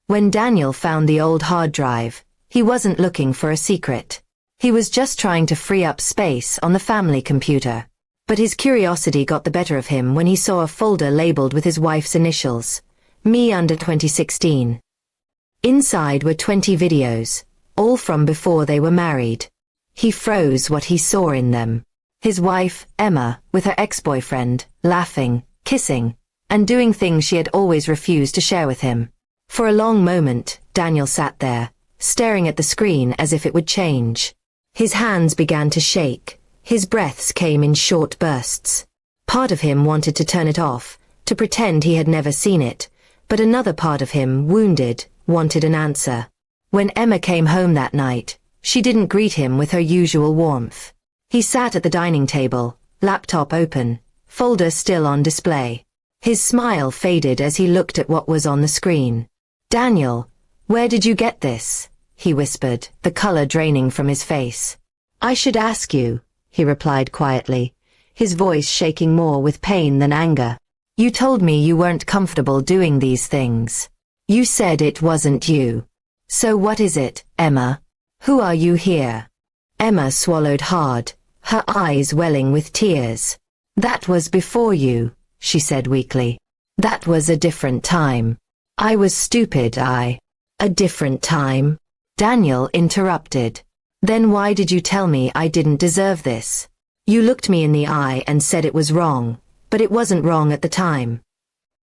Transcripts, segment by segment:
When Daniel found the old hard drive, he wasn't looking for a secret. He was just trying to free up space on the family computer. But his curiosity got the better of him when he saw a folder labeled with his wife's initials, Me Under 2016. Inside were 20 videos, all from before they were married. He froze what he saw in them. His wife, Emma, with her ex-boyfriend, laughing, kissing, and doing things she had always refused to share with him. For a long moment, Daniel sat there, staring at the screen as if it would change. His hands began to shake. His breaths came in short bursts. Part of him wanted to turn it off, to pretend he had never seen it, but another part of him, wounded, wanted an answer. When Emma came home that night, she didn't greet him with her usual warmth. He sat at the dining table, laptop open, folder still on display. His smile faded as he looked at what was on the screen. "Daniel, where did you get this?" he whispered, the color draining from his face. "I should ask you," he replied quietly, his voice shaking more with pain than anger. "You told me you weren't comfortable doing these things. You said it wasn't you. So what is it, Emma? Who are you here?" Emma swallowed hard, her eyes welling with tears. "That was before you," she said weakly. "That was a different time. I was stupid, A different time?" Daniel interrupted. "Then why did you tell me I didn't deserve this? You looked me in the eye and said it was wrong, but it wasn't wrong at the time."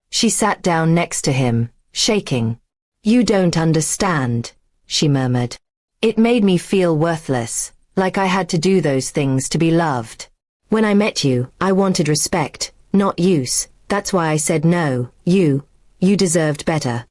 She sat down next to him, shaking. "You don't understand," she murmured. "It made me feel worthless, like I had to do those things to be loved. When I met you, I wanted respect, not use. That's why I said no, you deserved better."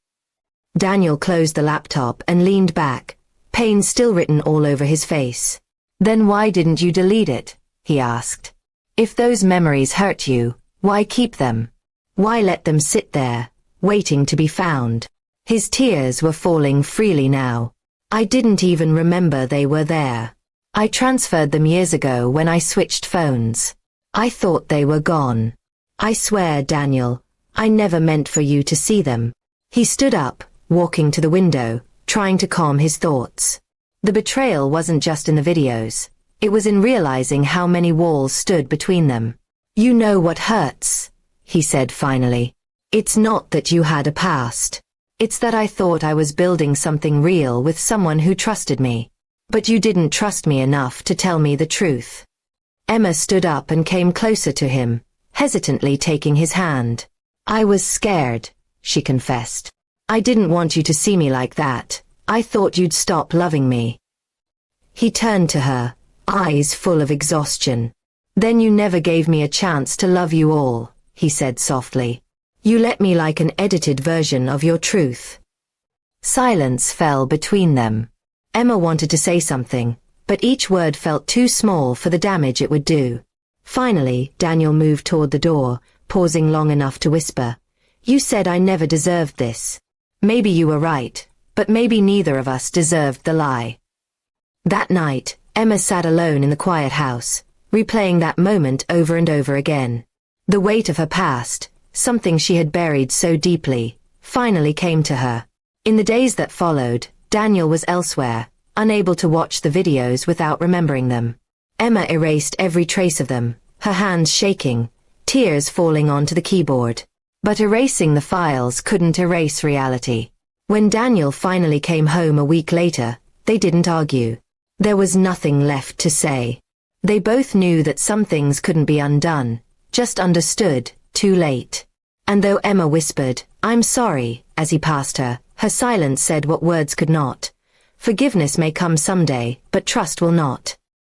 Daniel closed the laptop and leaned back, pain still written all over his face. "Then why didn't you delete it?" he asked. "If those memories hurt you, why keep them? Why let them sit there, waiting to be found?" His tears were falling freely now. "I didn't even remember they were there. I transferred them years ago when I switched phones. I thought they were gone. I swear, Daniel, I never meant for you to see them." He stood up, walking to the window, trying to calm his thoughts. The betrayal wasn't just in the videos. It was in realizing how many walls stood between them. "You know what hurts," he said finally. "It's not that you had a past. It's that I thought I was building something real with someone who trusted me. But you didn't trust me enough to tell me the truth." Emma stood up and came closer to him, hesitantly taking his hand. "I was scared," she confessed. "I didn't want you to see me like that. I thought you'd stop loving me." He turned to her, eyes full of exhaustion. "Then you never gave me a chance to love you all," he said softly. "You let me like an edited version of your truth." Silence fell between them. Emma wanted to say something, but each word felt too small for the damage it would do. Finally, Daniel moved toward the door, pausing long enough to whisper, "You said I never deserved this. Maybe you were right, but maybe neither of us deserved the lie." That night, Emma sat alone in the quiet house, replaying that moment over and over again. The weight of her past, something she had buried so deeply, finally came to her. In the days that followed, Daniel was elsewhere, unable to watch the videos without remembering them. Emma erased every trace of them, her hands shaking, tears falling onto the keyboard. But erasing the files couldn't erase reality. When Daniel finally came home a week later, they didn't argue. There was nothing left to say. They both knew that some things couldn't be undone, just understood, too late. And though Emma whispered, "I'm sorry," as he passed her, her silence said what words could not. Forgiveness may come someday, but trust will not.